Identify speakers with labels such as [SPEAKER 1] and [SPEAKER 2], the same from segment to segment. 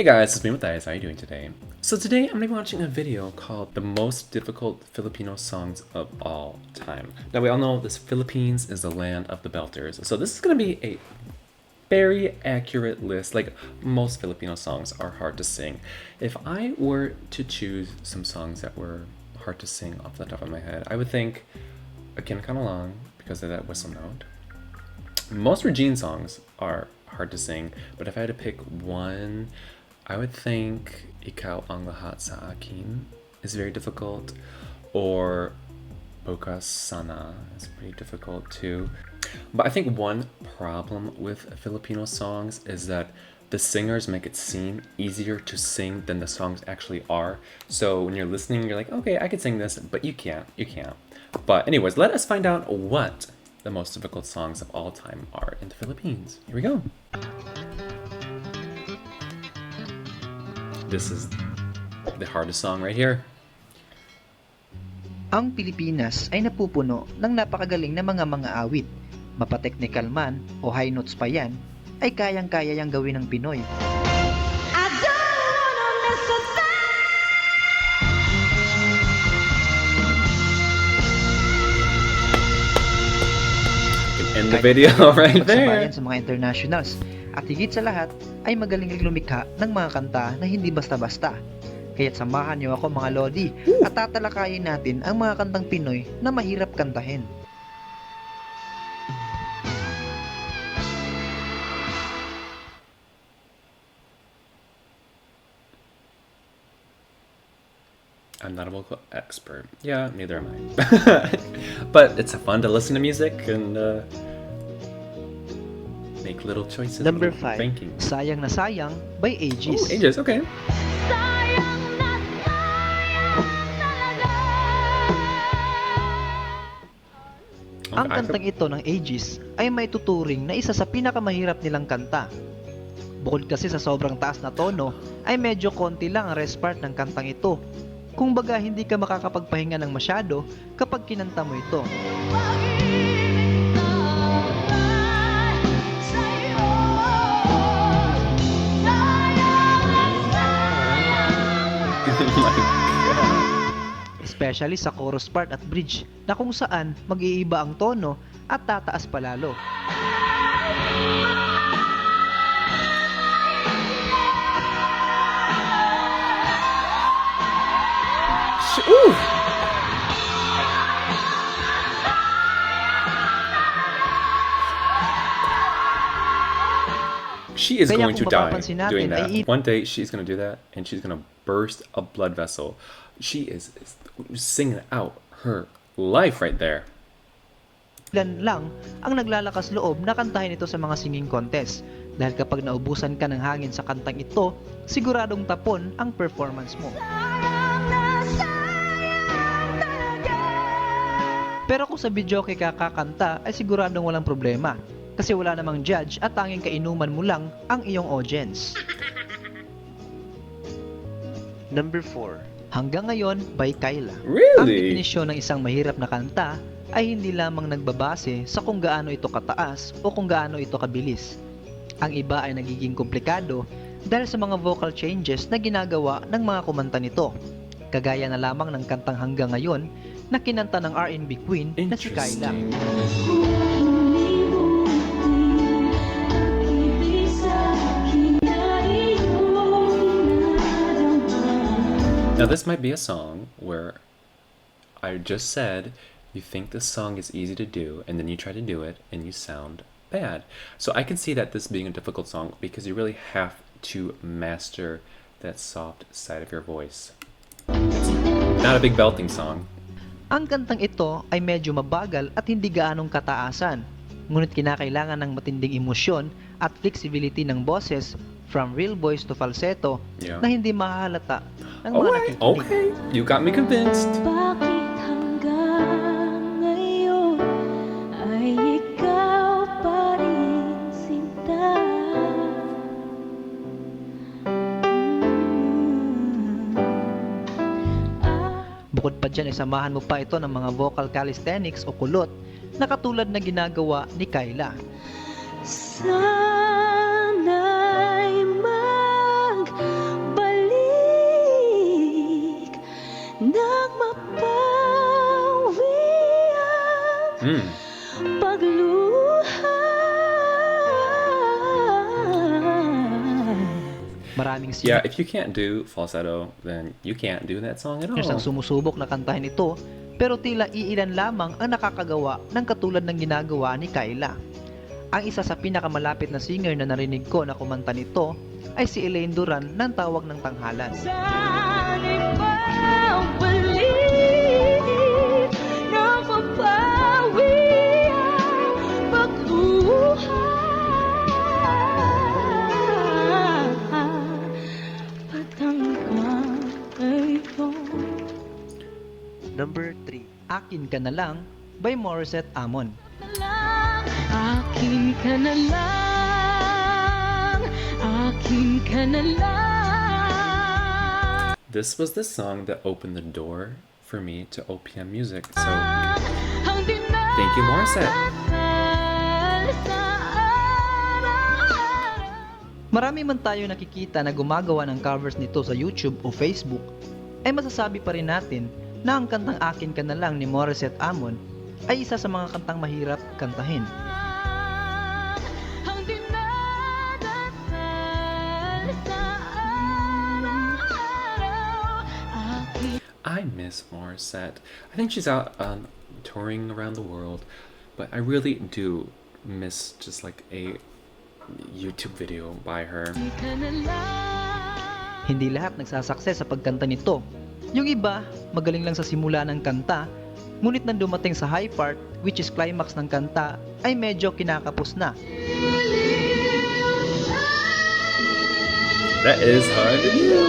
[SPEAKER 1] Hey guys, it's me Matthias. How are you doing today? So today I'm going to be watching a video called The Most Difficult Filipino Songs of All Time. Now we all know this Philippines is the land of the belters. So this is going to be a very accurate list. Like most Filipino songs are hard to sing. If I were to choose some songs that were hard to sing off the top of my head, I would think Again Come Along because of that whistle note. Most Regine songs are hard to sing, but if I had to pick one, I would think Ikaw ang lahat sa akin is very difficult, or Bukas Sana is pretty difficult too. But I think one problem with Filipino songs is that the singers make it seem easier to sing than the songs actually are. So when you're listening, you're like, okay, I could sing this, but you can't. But anyways, let us find out what the most difficult songs of all time are in the Philippines. Here we go. This is the hardest song right here.
[SPEAKER 2] Ang Pilipinas ay napupuno ng napakagaling na mga awit. Mapa-technical man o high notes pa yan, ay kayang-kaya yang gawin ng Pinoy.
[SPEAKER 1] In the video right there.
[SPEAKER 2] Sa mga internationals. At higit sa lahat, ay magaling lumikha ng mga kanta na hindi basta-basta. Kaya't samahan niyo ako mga Lodi at tatalakayin natin ang mga kantang Pinoy na mahirap kantahin.
[SPEAKER 1] I'm not a vocal expert. Yeah, neither am I. But it's fun to listen to music and make little choices.
[SPEAKER 2] Number 5,
[SPEAKER 1] thinking.
[SPEAKER 2] Sayang na Sayang by Aegis.
[SPEAKER 1] Oh, Aegis, okay.
[SPEAKER 2] Ang kantang ito ng Aegis ay may tuturing na isa sa pinakamahirap nilang kanta. Bukod kasi sa sobrang taas na tono, ay medyo konti lang ang rest part ng kantang ito. Kung baga hindi ka makakapagpahinga ng masyado kapag kinanta mo ito. Especially sa chorus part at bridge na kung saan mag-iiba ang tono at tataas palalo.
[SPEAKER 1] Ooh. She is going to die doing that. One day she's going to do that and she's going to burst a blood vessel. She is singing out her life right there.
[SPEAKER 2] Ilan lang ang naglalakas loob na kantahin ito sa mga singing contest. Dahil kapag naubusan ka ng hangin sa kantang ito, siguradong tapon ang performance mo. Pero kung sa videoke ka kakanta ay siguradong walang problema. Kasi wala namang judge at tanging kainuman mo lang ang iyong audience. Number 4, Hanggang Ngayon by Kyla.
[SPEAKER 1] Really?
[SPEAKER 2] Ang definisyon ng isang mahirap na kanta ay hindi lamang nagbabase sa kung gaano ito kataas o kung gaano ito kabilis. Ang iba ay nagiging komplikado dahil sa mga vocal changes na ginagawa ng mga kumanta nito. Kagaya na lamang ng kantang Hanggang Ngayon na kinanta ng R&B queen na si Kyla.
[SPEAKER 1] Now this might be a song where I just said you think this song is easy to do and then you try to do it and you sound bad. So I can see that this being a difficult song because you really have to master that soft side of your voice. It's not a big belting song.
[SPEAKER 2] Ang kantang ito ay medyo mabagal at hindi gaanong kataasan. Ngunit kinakailangan ng matinding emosyon at flexibility ng boses from real voice to falsetto na hindi mahahalata ng mga nakikinig.
[SPEAKER 1] Okay, you got me convinced.
[SPEAKER 3] Bakit hanggang ngayon ay ikaw pa rin sinta?
[SPEAKER 2] Bukod pa dyan ay samahan mo pa ito ng mga vocal calisthenics o kulot na katulad na ginagawa ni Kyla.
[SPEAKER 3] Sana'y mag
[SPEAKER 2] Maraming
[SPEAKER 1] Yeah, if you can't do falsetto, then you can't do that song at
[SPEAKER 2] singers ang
[SPEAKER 1] all.
[SPEAKER 2] sumusubok na kantahin ito, pero tila iilan lamang ang nakakagawa ng katulad ng ginagawa ni Kyla. Ang isa sa pinakamalapit na singer na narinig ko na kumanta nito ay si Elaine Duran ng Tawag ng Tanghalan.
[SPEAKER 3] Sana'y mawali na mapawi ang pagluha. Patangka ngayon.
[SPEAKER 4] Number 3.
[SPEAKER 2] Akin Ka Na Lang by Morissette Amon.
[SPEAKER 3] Akin ka na lang, akin ka na lang.
[SPEAKER 1] This was the song that opened the door for me to OPM music. So
[SPEAKER 3] Ang
[SPEAKER 1] thank you, Morissette.
[SPEAKER 3] dinadasal sa araw-araw.
[SPEAKER 2] Marami man tayo nakikita na gumagawa ng covers nito sa YouTube o Facebook, ay masasabi pa rin natin na ang kantang Akin Ka Na Lang ni Morissette Amon ay isa sa mga kantang mahirap kantahin.
[SPEAKER 3] Ang dinadasal sa araw-araw. Akin
[SPEAKER 1] I miss Morissette. I think she's out touring around the world, but I really do miss just like a YouTube video by her.
[SPEAKER 3] ka na lang.
[SPEAKER 2] Hindi lahat nagsasakses sa pagkanta nito. Yung iba, magaling lang sa simula ng kanta, ngunit nang dumating sa high part, which is climax ng kanta, ay medyo kinakapos na.
[SPEAKER 1] That is hard to do.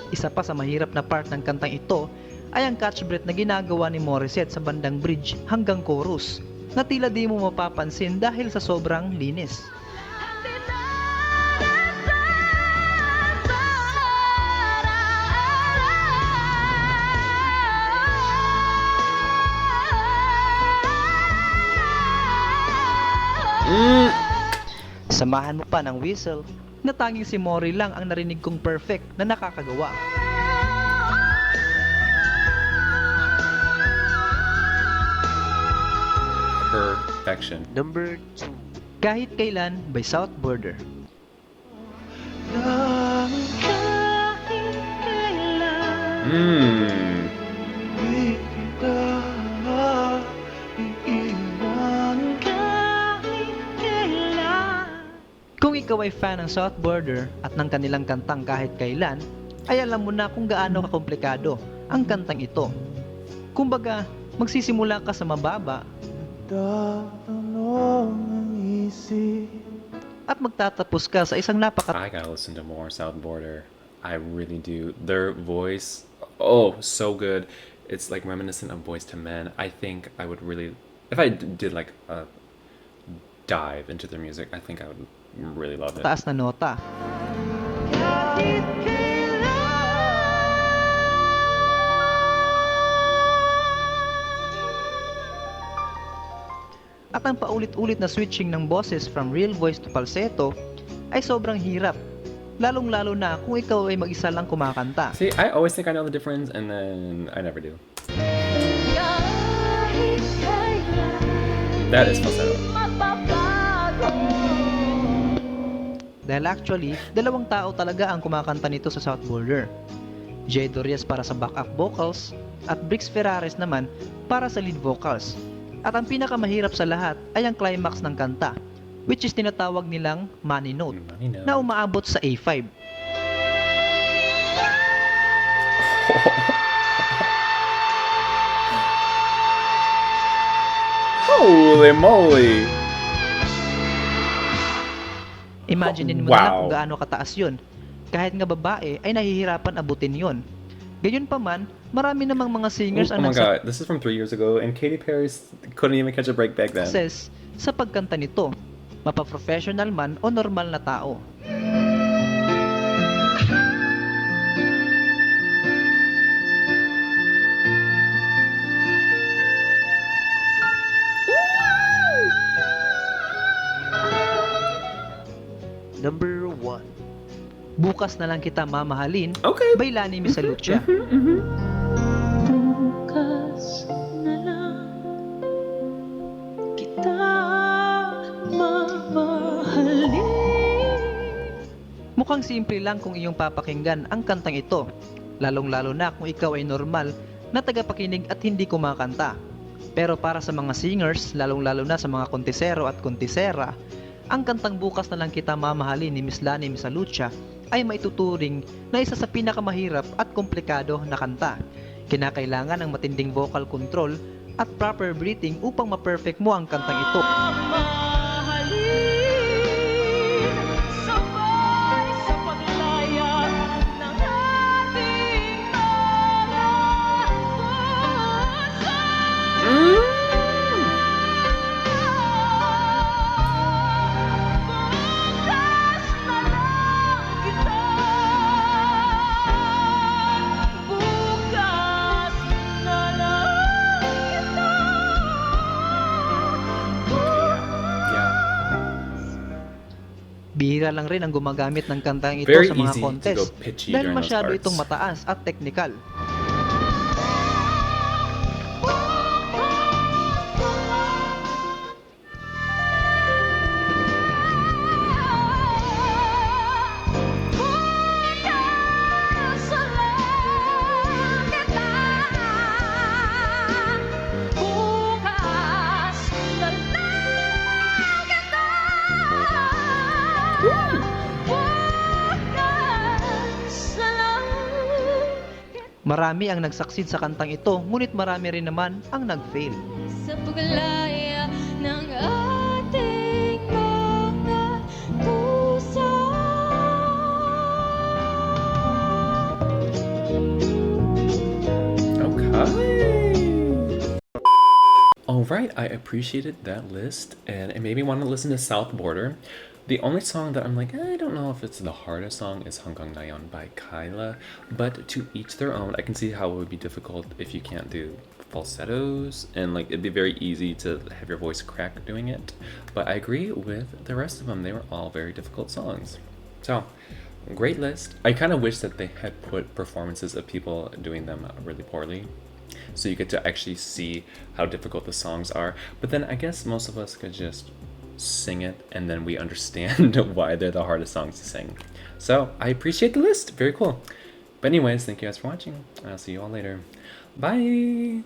[SPEAKER 2] Isa pa sa mahirap na part ng kantang ito ay ang catch breath na ginagawa ni Morissette sa bandang bridge hanggang chorus, na tila di mo mapapansin dahil sa sobrang linis. Samahan mo pa ng whistle na tanging si Mori lang ang narinig kong perfect na nakakagawa.
[SPEAKER 1] Perfection.
[SPEAKER 4] Number 2.
[SPEAKER 2] Kahit Kailan by South Border.
[SPEAKER 3] Kahit kailan.
[SPEAKER 1] Mmm.
[SPEAKER 3] Kahit kailan.
[SPEAKER 2] Kung ikaw ay fan ng South Border at ng kanilang kantang Kahit Kailan, ay alam mo na kung gaano kakomplikado ang kantang ito. Kumbaga, magsisimula ka sa mababa at magtatapos ka sa isang
[SPEAKER 1] I gotta listen to more South Border. I really do. Their voice, oh, so good. It's like reminiscent of Boys to Men. I think I would really, if I did like a dive into their music, I think I would really love it.
[SPEAKER 2] taas na nota.
[SPEAKER 3] Kahit
[SPEAKER 2] At ang paulit-ulit na switching ng boses from real voice to falsetto ay sobrang hirap. Lalong-lalo na kung ikaw ay mag-isa lang kumakanta.
[SPEAKER 1] See, I always think I know the difference, and then I never do.
[SPEAKER 3] kahit kailan.
[SPEAKER 1] That is falsetto.
[SPEAKER 3] Mapapago.
[SPEAKER 2] Dahil actually, dalawang tao talaga ang kumakanta nito sa South Border. Jay Dorias para sa backup vocals at Brix Ferrares naman para sa lead vocals. At ang pinakamahirap sa lahat ay ang climax ng kanta, which is tinatawag nilang money note,
[SPEAKER 1] Money note.
[SPEAKER 2] na umaabot sa A5.
[SPEAKER 1] Holy moly!
[SPEAKER 2] Imagine mo na lang
[SPEAKER 1] Wow.
[SPEAKER 2] kung gaano kataas yun. Kahit nga babae ay nahihirapan abutin yon. Gayon pa man, marami namang mga singers
[SPEAKER 1] Oh
[SPEAKER 2] ang
[SPEAKER 1] my god, this is from 3 years ago, and Katy Perry couldn't even catch a break back then.
[SPEAKER 2] success sa pagkanta nito, mapa-professional man o normal na tao.
[SPEAKER 4] Number 1.
[SPEAKER 2] Bukas na lang kita mamahalin
[SPEAKER 1] Okay.
[SPEAKER 2] by Lani Misalucha.
[SPEAKER 3] Bukas na lang kita mamahalin.
[SPEAKER 2] Mukhang simple lang kung iyong papakinggan ang kantang ito, lalong-lalo na kung ikaw ay normal na tagapakinig at hindi kumakanta. Pero para sa mga singers, lalong-lalo na sa mga kontisero at kontisera, ang kantang Bukas na Lang Kita Mamahalin ni Miss Lani Misalucha ay maituturing na isa sa pinakamahirap at komplikado na kanta. Kinakailangan ng matinding vocal control at proper breathing upang ma-perfect mo ang kantang ito.
[SPEAKER 3] Mahalin, sabay sa paglaya ng ating mga puso. Bukas na lang kita, bukas na lang kita.
[SPEAKER 1] Yeah.
[SPEAKER 2] Bihira lang rin ang gumagamit ng kantang ito
[SPEAKER 1] Very
[SPEAKER 2] sa mga
[SPEAKER 1] easy to
[SPEAKER 2] contest
[SPEAKER 1] go pitchy
[SPEAKER 2] dahil
[SPEAKER 1] during those
[SPEAKER 2] masyado
[SPEAKER 1] parts.
[SPEAKER 2] itong mataas at technical.
[SPEAKER 3] Bukas na lang kita, bukas na lang kita, bukas na lang kita.
[SPEAKER 2] Marami ang nagsaksid sa kantang ito, ngunit marami rin naman ang nag-fail.
[SPEAKER 3] Sa paglaya ng ating mga puso.
[SPEAKER 1] Okay. Alright, I appreciated that list, and it made me want to listen to South Border. The only song that I'm like, I don't know if it's the hardest song is Hanggang Nayon by Kyla, but to each their own. I can see how it would be difficult if you can't do falsettos, and like it'd be very easy to have your voice crack doing it. But I agree with the rest of them. They were all very difficult songs. So, great list. I kind of wish that they had put performances of people doing them really poorly, so you get to actually see how difficult the songs are. But then I guess most of us could just sing it and then we understand why they're the hardest songs to sing. So I appreciate the list. Very cool. But anyways, thank you guys for watching. I'll see you all later. Bye.